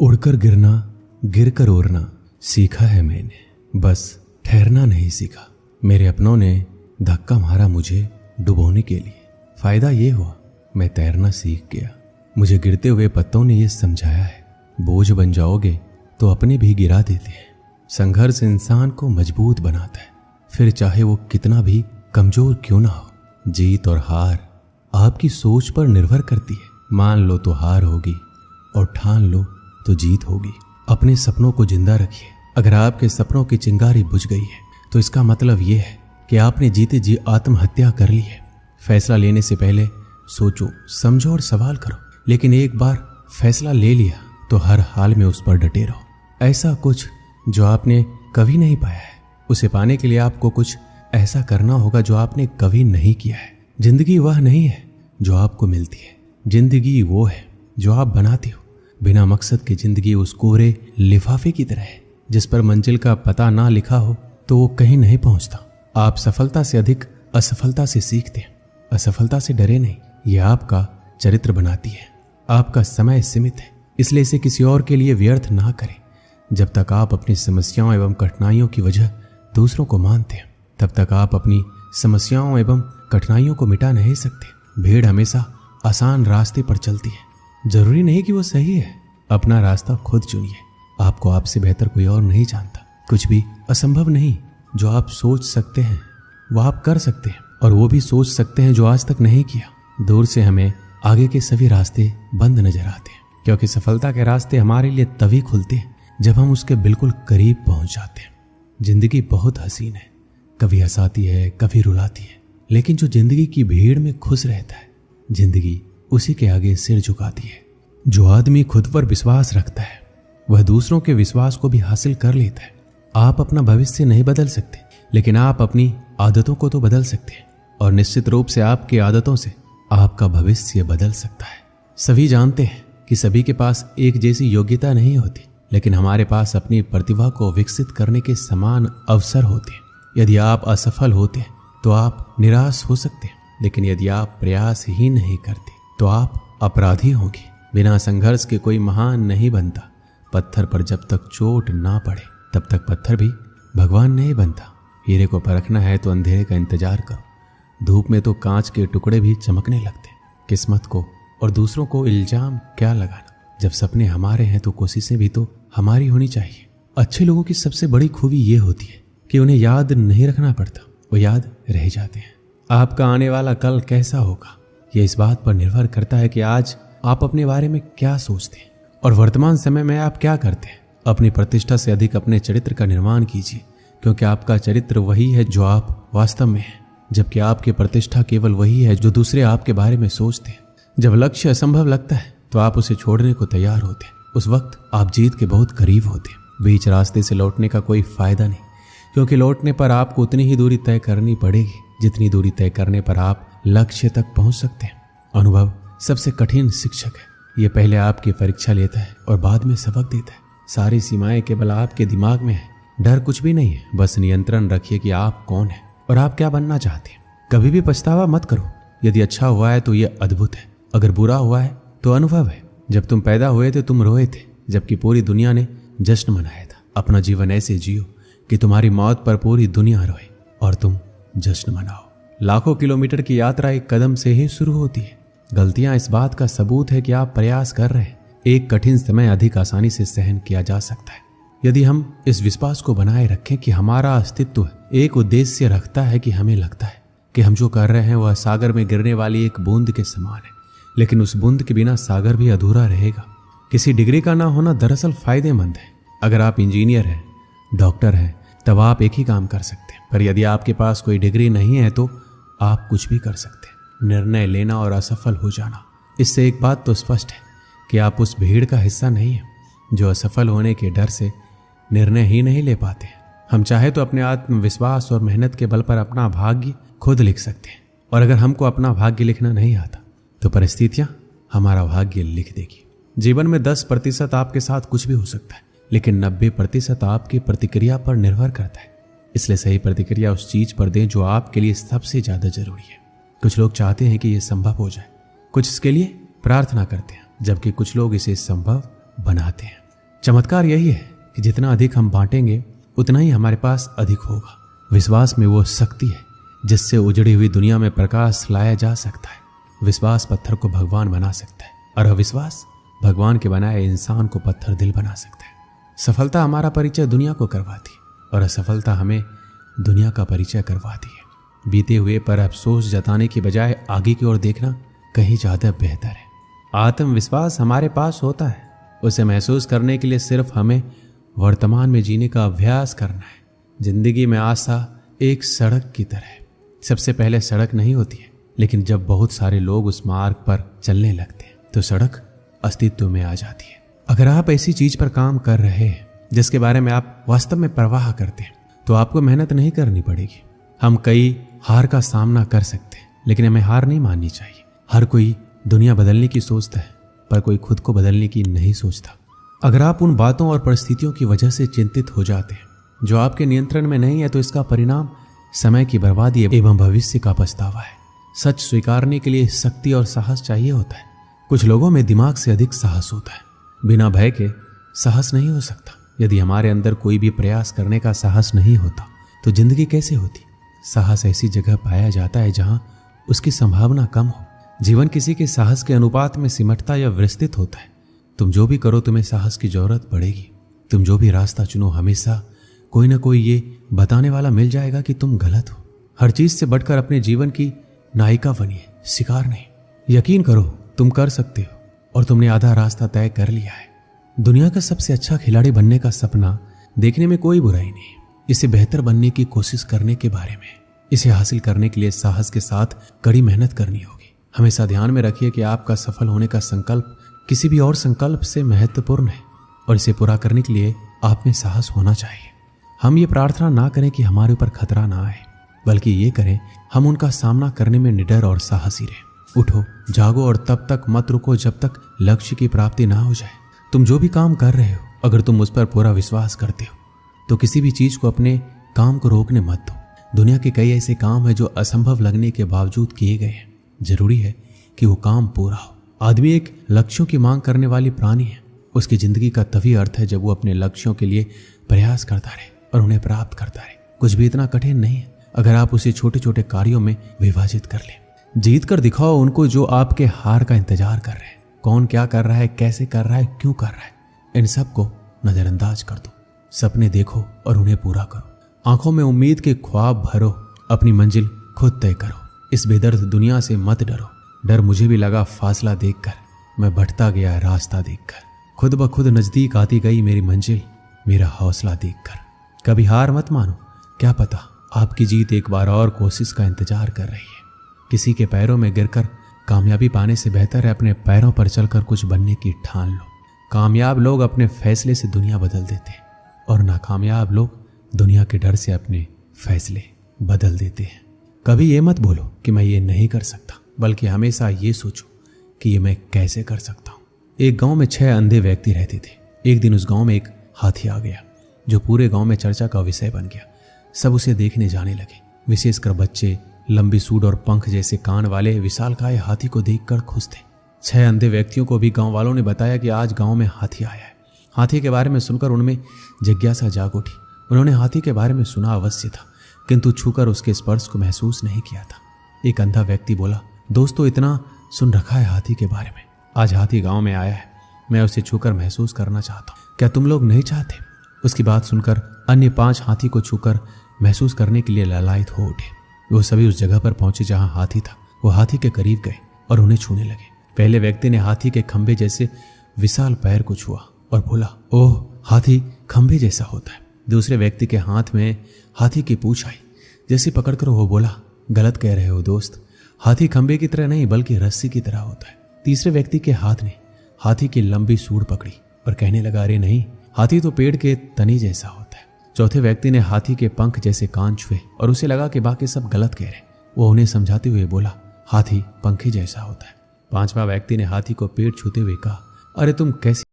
उड़कर गिरना, गिरकर उड़ना सीखा है मैंने, बस ठहरना नहीं सीखा। मेरे अपनों ने धक्का मारा मुझे डुबोने के लिए, फायदा ये हुआ मैं तैरना सीख गया। मुझे गिरते हुए पत्तों ने ये समझाया है, बोझ बन जाओगे तो अपने भी गिरा देते हैं। संघर्ष इंसान को मजबूत बनाता है, फिर चाहे वो कितना भी कमजोर क्यों ना हो। जीत और हार आपकी सोच पर निर्भर करती है। मान लो तो हार होगी और ठान लो तो जीत होगी। अपने सपनों को जिंदा रखिए। अगर आपके सपनों की चिंगारी बुझ गई है तो इसका मतलब ये है कि आपने जीते जी आत्महत्या कर ली है। फैसला लेने से पहले सोचो, समझो और सवाल करो, लेकिन एक बार फैसला ले लिया तो हर हाल में उस पर डटे रहो। ऐसा कुछ जो आपने कभी नहीं पाया है, उसे पाने के लिए आपको कुछ ऐसा करना होगा जो आपने कभी नहीं किया है। जिंदगी वह नहीं है जो आपको मिलती है, जिंदगी वो है जो आप बनाते हो। बिना मकसद की जिंदगी उस कोरे लिफाफे की तरह है जिस पर मंजिल का पता ना लिखा हो तो वो कहीं नहीं पहुंचता। आप सफलता से अधिक असफलता से सीखते हैं। असफलता से डरे नहीं, ये आपका चरित्र बनाती है। आपका समय सीमित है, इसलिए इसे किसी और के लिए व्यर्थ ना करें। जब तक आप अपनी समस्याओं एवं कठिनाइयों की वजह दूसरों को मानते हैं, तब तक आप अपनी समस्याओं एवं कठिनाइयों को मिटा नहीं सकते। भीड़ हमेशा आसान रास्ते पर चलती है, जरूरी नहीं कि वो सही है। अपना रास्ता खुद चुनिए। आपको आपसे बेहतर कोई और नहीं जानता। कुछ भी असंभव नहीं। जो आप सोच सकते हैं वो आप कर सकते हैं, और वो भी सोच सकते हैं जो आज तक नहीं किया। दूर से हमें आगे के सभी रास्ते बंद नजर आते हैं, क्योंकि सफलता के रास्ते हमारे लिए तभी खुलते हैं जब हम उसके बिल्कुल करीब पहुंच जाते हैं। जिंदगी बहुत हसीन है, कभी हंसाती है, कभी रुलाती है, लेकिन जो जिंदगी की भीड़ में खुश रहता है, जिंदगी उसी के आगे सिर झुकाती है। जो आदमी खुद पर विश्वास रखता है वह दूसरों के विश्वास को भी हासिल कर लेता है। आप अपना भविष्य नहीं बदल सकते, लेकिन आप अपनी आदतों को तो बदल सकते हैं, और निश्चित रूप से आपकी आदतों से आपका भविष्य बदल सकता है। सभी जानते हैं कि सभी के पास एक जैसी योग्यता नहीं होती, लेकिन हमारे पास अपनी प्रतिभा को विकसित करने के समान अवसर होते हैं। यदि आप असफल होते हैं तो आप निराश हो सकते हैं, लेकिन यदि आप प्रयास ही नहीं करते तो आप अपराधी होंगे। बिना संघर्ष के कोई महान नहीं बनता। पत्थर पर जब तक चोट ना पड़े तब तक पत्थर भी भगवान नहीं बनता। हीरे को परखना है तो अंधेरे का इंतजार करो। धूप में तो कांच के टुकड़े भी चमकने लगते। किस्मत को और दूसरों को इल्जाम क्या लगाना। जब सपने हमारे हैं तो कोशिशें भी तो हमारी होनी चाहिए। अच्छे लोगों की सबसे बड़ी खूबी ये होती है कि उन्हें याद नहीं रखना पड़ता, वो याद रह जाते हैं। आपका आने वाला कल कैसा होगा ये इस बात पर निर्भर करता है कि आज आप अपने बारे में क्या सोचते हैं और वर्तमान समय में आप क्या करते हैं। अपनी प्रतिष्ठा से अधिक अपने चरित्र का निर्माण कीजिए, क्योंकि आपका चरित्र वही है जो आप वास्तव में हैं, जबकि आपकी प्रतिष्ठा केवल वही है जो दूसरे आपके बारे में सोचते हैं। जब लक्ष्य असंभव लगता है तो आप उसे छोड़ने को तैयार होते हैं। उस वक्त आप जीत के बहुत करीब होते हैं। बीच रास्ते से लौटने का कोई फायदा नहीं, क्योंकि लौटने पर आपको उतनी ही दूरी तय करनी पड़ेगी जितनी दूरी तय करने पर आप लक्ष्य तक पहुंच सकते हैं। अनुभव सबसे कठिन शिक्षक है। ये पहले आपकी परीक्षा लेता है और बाद में सबक देता है। सारी सीमाएं केवल आपके दिमाग में है। डर कुछ भी नहीं है, बस नियंत्रण रखिए कि आप कौन है और आप क्या बनना चाहते हैं। कभी भी पछतावा मत करो। यदि अच्छा हुआ है तो ये अद्भुत है, अगर बुरा हुआ है तो अनुभव है। जब तुम पैदा हुए थे तुम रोए थे, जबकि पूरी दुनिया ने जश्न मनाया था। अपना जीवन ऐसे जियो कि तुम्हारी मौत पर पूरी दुनिया रोए और तुम जश्न मनाओ। लाखों किलोमीटर की यात्रा एक कदम से ही शुरू होती है। गलतियां इस बात का सबूत है कि आप प्रयास कर रहे हैं। एक कठिन समय अधिक आसानी से सहन किया जा सकता है यदि हम इस विश्वास को बनाए रखें कि हमारा अस्तित्व एक उद्देश्य रखता है। कि हमें लगता है कि हम जो कर रहे हैं वह सागर में गिरने वाली एक बूंद के समान है, लेकिन उस बूंद के बिना सागर भी अधूरा रहेगा। किसी डिग्री का ना होना दरअसल फायदेमंद है। अगर आप इंजीनियर हैं, डॉक्टर हैं, तब आप एक ही काम कर सकते हैं, पर यदि आपके पास कोई डिग्री नहीं है तो आप कुछ भी कर सकते हैं। निर्णय लेना और असफल हो जाना, इससे एक बात तो स्पष्ट है कि आप उस भीड़ का हिस्सा नहीं हैं जो असफल होने के डर से निर्णय ही नहीं ले पाते। हम चाहे तो अपने आत्मविश्वास और मेहनत के बल पर अपना भाग्य खुद लिख सकते हैं, और अगर हमको अपना भाग्य लिखना नहीं आता तो परिस्थितियां हमारा भाग्य लिख देगी। जीवन में 10% आपके साथ कुछ भी हो सकता है, लेकिन 90% आपकी प्रतिक्रिया पर निर्भर करता है। इसलिए सही प्रतिक्रिया उस चीज पर दें जो आपके लिए सबसे ज्यादा जरूरी है। कुछ लोग चाहते हैं कि यह संभव हो जाए, कुछ इसके लिए प्रार्थना करते हैं, जबकि कुछ लोग इसे संभव बनाते हैं। चमत्कार यही है कि जितना अधिक हम बांटेंगे उतना ही हमारे पास अधिक होगा। विश्वास में वो शक्ति है जिससे उजड़ी हुई दुनिया में प्रकाश लाया जा सकता है। विश्वास पत्थर को भगवान बना सकता है और अविश्वास भगवान के बनाए इंसान को पत्थर दिल बना सकता है। सफलता हमारा परिचय दुनिया को करवाती है और असफलता हमें दुनिया का परिचय करवाती है। बीते हुए पर अफसोस जताने की बजाय आगे की ओर देखना कहीं ज्यादा बेहतर है। आत्मविश्वास हमारे पास होता है, उसे महसूस करने के लिए सिर्फ हमें वर्तमान में जीने का अभ्यास करना है। जिंदगी में आशा एक सड़क की तरह है। सबसे पहले सड़क नहीं होती है, लेकिन जब बहुत सारे लोग उस मार्ग पर चलने लगते हैं तो सड़क अस्तित्व में आ जाती है। अगर आप ऐसी चीज पर काम कर रहे हैं जिसके बारे में आप वास्तव में परवाह करते हैं तो आपको मेहनत नहीं करनी पड़ेगी। हम कई हार का सामना कर सकते हैं, लेकिन हमें हार नहीं माननी चाहिए। हर कोई दुनिया बदलने की सोचता है, पर कोई खुद को बदलने की नहीं सोचता। अगर आप उन बातों और परिस्थितियों की वजह से चिंतित हो जाते हैं जो आपके नियंत्रण में नहीं है, तो इसका परिणाम समय की बर्बादी एवं भविष्य का पछतावा है। सच स्वीकारने के लिए शक्ति और साहस चाहिए होता है। कुछ लोगों में दिमाग से अधिक साहस होता है। बिना भय के साहस नहीं हो सकता। यदि हमारे अंदर कोई भी प्रयास करने का साहस नहीं होता तो जिंदगी कैसे होती। साहस ऐसी जगह पाया जाता है जहां उसकी संभावना कम हो। जीवन किसी के साहस के अनुपात में सिमटता या विस्तृत होता है। तुम जो भी करो तुम्हें साहस की जरूरत पड़ेगी। तुम जो भी रास्ता चुनो हमेशा कोई ना कोई ये बताने वाला मिल जाएगा कि तुम गलत हो। हर चीज से बढ़कर अपने जीवन की नायिका बनिए, शिकार नहीं। यकीन करो तुम कर सकते हो और तुमने आधा रास्ता तय कर लिया है। दुनिया का सबसे अच्छा खिलाड़ी बनने का सपना देखने में कोई बुराई नहीं। इसे बेहतर बनने की कोशिश करने के बारे में। इसे हासिल करने के लिए साहस के साथ कड़ी मेहनत करनी होगी। हमेशा ध्यान में रखिए कि आपका सफल होने का संकल्प किसी भी और संकल्प से महत्वपूर्ण है और इसे पूरा करने के लिए आप में साहस होना चाहिए। हम ये प्रार्थना ना करें कि हमारे ऊपर खतरा ना आए, बल्कि ये करें हम उनका सामना करने में निडर और साहसी रहें। उठो, जागो और तब तक मत रुको जब तक लक्ष्य की प्राप्ति ना हो जाए। तुम जो भी काम कर रहे हो, अगर तुम उस पर पूरा विश्वास करते हो तो किसी भी चीज को अपने काम को रोकने मत दो। दुनिया के कई ऐसे काम हैं जो असंभव लगने के बावजूद किए गए हैं। जरूरी है कि वो काम पूरा हो। आदमी एक लक्ष्यों की मांग करने वाली प्राणी है। उसकी जिंदगी का तभी अर्थ है जब वो अपने लक्ष्यों के लिए प्रयास करता रहे और उन्हें प्राप्त करता रहे। कुछ भी इतना कठिन नहीं है अगर आप उसे छोटे छोटे कार्यों में विभाजित कर लें। जीत कर दिखाओ उनको जो आपके हार का इंतजार कर रहे हैं। कौन क्या कर रहा है, कैसे कर रहा है, क्यों कर रहा है, इन सब को नजरअंदाज कर दो। सपने देखो और उन्हें पूरा करो। आंखों में उम्मीद के ख्वाब भरो। अपनी मंजिल खुद तय करो। इस बेदर्द दुनिया से मत डरो। डर मुझे भी लगा फासला देखकर, मैं बढ़ता गया रास्ता देखकर। खुद ब खुद नजदीक आती गई मेरी मंजिल, मेरा हौसला देखकर। कभी हार मत मानो, क्या पता आपकी जीत एक बार और कोशिश का इंतजार कर रही है। किसी के पैरों में गिरकर कामयाबी पाने से बेहतर है अपने पैरों पर चलकर कुछ बनने की ठान लो। कामयाब लोग अपने फैसले से दुनिया बदल देते हैं और नाकामयाब लोग दुनिया के डर से अपने फैसले बदल देते हैं। कभी ये मत बोलो कि मैं ये नहीं कर सकता, बल्कि हमेशा ये सोचो कि ये मैं कैसे कर सकता हूँ। एक गांव में 6 अंधे व्यक्ति रहते थे। एक दिन उस गांव में एक हाथी आ गया जो पूरे गांव में चर्चा का विषय बन गया। सब उसे देखने जाने लगे, विशेषकर बच्चे। लंबी सूंड और पंख जैसे कान वाले विशालकाय हाथी को देखकर खुश थे। 6 अंधे व्यक्तियों को भी गांव वालों ने बताया कि आज गांव में हाथी आया है। हाथी के बारे में सुनकर उनमें जिज्ञासा जाग उठी। उन्होंने हाथी के बारे में सुना अवश्य था, किंतु छूकर उसके स्पर्श को महसूस नहीं किया था। एक अंधा व्यक्ति बोला, दोस्तों इतना सुन रखा है हाथी के बारे में, आज हाथी गांव में आया है, मैं उसे छूकर महसूस करना चाहता हूँ, क्या तुम लोग नहीं चाहते? उसकी बात सुनकर अन्य 5 हाथी को छूकर महसूस करने के लिए लालायित हो उठे। वो सभी उस जगह पर पहुंचे जहां हाथी था। वो हाथी के करीब गए और उन्हें छूने लगे। पहले व्यक्ति ने हाथी के खंभे जैसे विशाल पैर को छुआ और बोला, ओह हाथी खंभे जैसा होता है। दूसरे व्यक्ति के हाथ में हाथी की पूंछ आई। जैसे पकड़कर वो बोला, गलत कह रहे हो दोस्त, हाथी खंभे की तरह नहीं बल्कि रस्सी की तरह होता है। तीसरे व्यक्ति के हाथ ने हाथी की लंबी सूंड पकड़ी और कहने लगा, अरे नहीं, हाथी तो पेड़ के तनी जैसा होता है। चौथे व्यक्ति ने हाथी के पंख जैसे कान छुए और उसे लगा कि बाकी सब गलत कह रहे। वो उन्हें समझाते हुए बोला, हाथी पंखे जैसा होता है। 5वां व्यक्ति ने हाथी को पेट छूते हुए कहा, अरे तुम कैसी